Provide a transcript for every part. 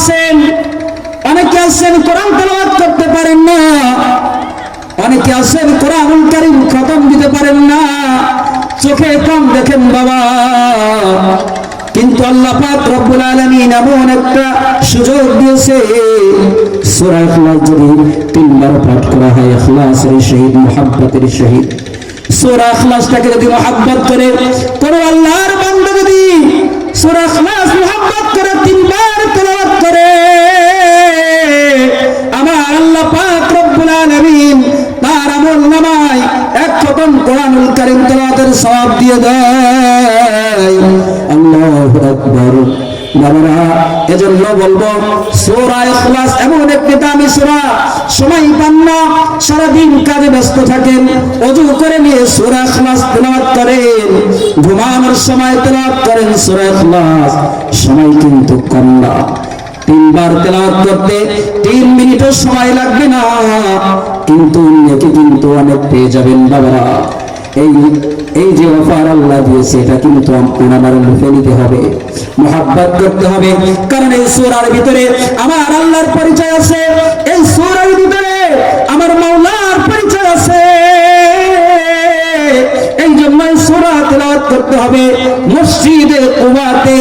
আছেন, অনেকে আছেন কোরআন তেলাওয়াত করতে পারেন না, অনেকে আছেন কোরআনুল কারীম খতম দিতে পারেন না, চোখে কম দেখেন বাবা। কিন্তু আল্লাহ পাক রব্বুল আলামিন এমন একটা সুযোগ দিয়েছে, সূরা ইখলাস যদি 3 বার পাঠ করা হয় ইখলাসের সহিত, মুহাব্বতের সহিত, সূরা ইখলাসটাকে যদি মুহাব্বত করে কোন আল্লাহর বান্দা যদি সূরা ইখলাস মুহাব্বত করে 3 বার তেলাওয়াত করে, আমার আল্লাহ পাক রব্বুল আলামিন তার আমলনামায় 1 খতম কোরআনুল কারীম তেলাওয়াতের সওয়াব দিয়ে দেয়। আল্লাহু আকবার। বাবারা, এজন্য বলবো সূরা ইখলাস এমন একটি দামি সূরা, সময় পান না, সারাদিন কাজে ব্যস্ত থাকেন, ওযু করে নিয়ে সূরা ইখলাস তেলাওয়াত করেন, ঘুমানোর সময় তেলাওয়াত করেন সূরা ইখলাস, সময় কিন্তু কম না। 3 বার তেলাওয়াত করতে 3 মিনিটও সময় লাগবে না, কিন্তু নেকি কিন্তু অনেক পেয়ে যাবেন বাবারা। এই যে অফার আল্লাহ দিয়েছে, এটা কিন্তু আপনার লুফে নিতে হবে, মুহাব্বত করতে হবে। কারণ এই সূরার ভিতরে আমার আল্লাহর পরিচয় আছে, এই সূরার ভিতরে আমার মাওলার পরিচয় আছে। এই জন্য সূরা তেলাওয়াত করতে হবে। মসজিদে কুবাতে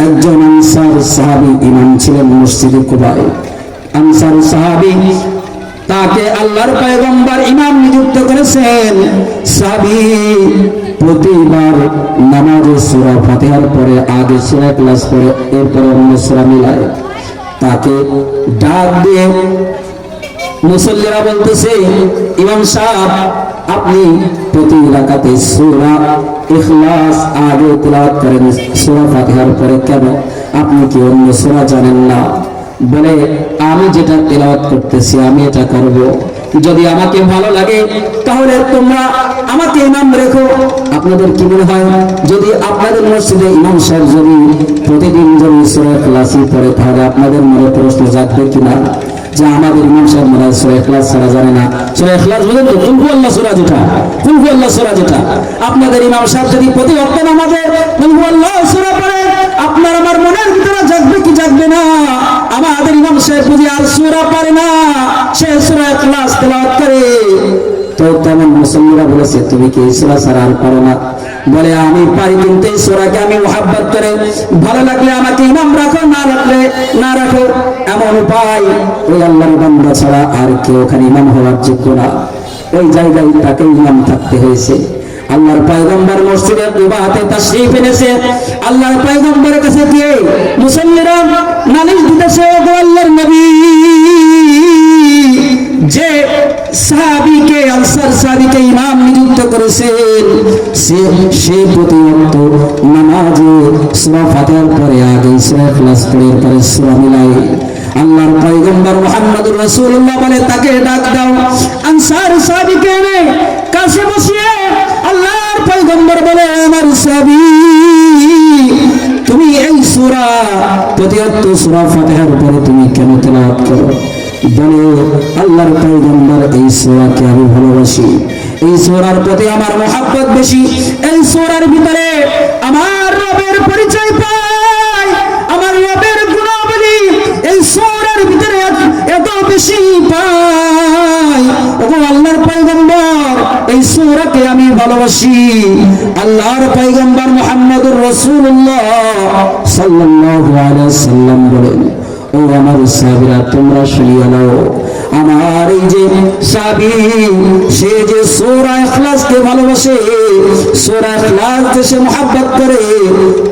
একজন আনসার সাহাবী ইমাম ছিলেন মসজিদে কুবায়। আনসার সাহাবী, তাকে আল্লাহর পয়গম্বর ইমাম নিযুক্ত করেছেন। সাহাবী প্রতিবার নামাজে সূরা ফাতিহার পরে আগে সূরা ইখলাস পড়ে, এরপরে অন্য সূরা মিলায়। তাকে ডাক দিয়ে মুসল্লিরা বলতেছে, ইমাম সাহেব আপনি প্রতি রাকাতে সূরা ইখলাস আগে তেলাওয়াত করেন সূরা ফাতিহার পরে, কেন? আপনি কি অন্য সূরা জানেন না? বলে, আমি যেটা তেলাওয়াত করতেছি আমি এটা করব, যদি আমাকে ভালো লাগে তাহলে তোমরা আমাকে ইমাম রেখো। আপনাদের কি মনে হয়, যদি আপনাদের মসজিদে ইমাম সাহেব যদি প্রতিদিন যদি সূরা ইখলাসই পড়ে, তাহলে আপনাদের মনে প্রশ্ন জাগবে কিনা যে আমাদের ইমাম সাহেব মনে হয় সূরা ইখলাস ছাড়া জানে না? সূরা ইখলাস বলেন তো, কুল হুয়াল্লাহ সূরা যেটা, কুল হুয়াল্লাহ সূরা যেটা, আপনাদের ইমাম সাহেব যদি প্রতি ওয়াক্তে নামাজে কুল হুয়াল্লাহ সূরা পড়ে, আপনার আমার মনের ভিতরে জাগবে কি জাগবে না? আমাদের ইমাম সাহেব বুঝি আর সূরা পারে না, সে সূরা ইখলাস তেলাওয়াত করে। তো তেমন মুসল্লিরা বলেছে, তুমি কি এই সূরা ছাড়া আর পারো না? বলে, আমি পারি, কিন্তু এই সূরাকে আমি মুহাব্বত করে, ভালো লাগলে আমাকে ইমাম রাখো, না লাগলে না রাখো। এমন উপায় ওই আল্লাহর বান্দা ছাড়া আর কেউ ওখানে ইমাম হওয়ার যোগ্য না। ওই জায়গায় তাকে ইমাম থাকতে হয়েছে। আল্লাহর পয়গম্বর মসজিদে কুবাতে তাশরীফ এনেছে। আল্লাহর পয়গম্বরের কাছে গিয়ে মুসল্লিরা নালিশ দিতেছে, ও আল্লাহর নবী, যে সাহাবীকে আনসার সাহাবীকে ইমাম নিযুক্ত করেছেন, সে প্রতি ওয়াক্ত নামাজে সূরা ফাতিহার পরে আগে সূরা ইখলাস পড়ে পরে সূরা মিলায়। আল্লাহর পয়গম্বর মুহাম্মদুর রাসূলুল্লাহ বলে, তাকে ডাক দাও। আনসার সাহাবীকে এনে কাছে বসিয়ে আল্লাহর পয়গম্বর বলে, আমার সাহাবী, তুমি এই সূরা প্রতি ওয়াক্ত সূরা ফাতিহার পরে তুমি কেন তেলাওয়াত করো? বলে, আল্লাহর পয়গম্বর, এই সূরাকে আমি ভালোবাসি, এই সূরার প্রতি আমার মুহাব্বত বেশি, এই সূরার ভিতরে আমার রবের পরিচয় পাই, আমার রবের গুণাবলী এই সূরার ভিতরে এত বেশি পাই। ওগো আল্লাহর পয়গম্বর, এই সূরাকে আমি ভালোবাসি। আল্লাহর পয়গম্বর মুহাম্মদুর রাসূলুল্লাহ সাল্লাল্লাহু আলাইহি ওয়াসাল্লাম বলেন, ও আমার সাহাবীরা, তোমরা শুনিয়ে নাও, আমার এই যে সাহাবী, সে যে সূরা ইখলাসকে ভালোবাসে, সূরা ইখলাস যে সে মুহাব্বত করে,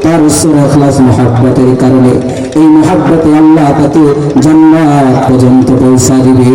তার সূরা ইখলাস মুহাব্বতের কারণে এই মুহাব্বতে আল্লাহ তাকে জান্নাত পর্যন্ত পৌঁছা দিবে।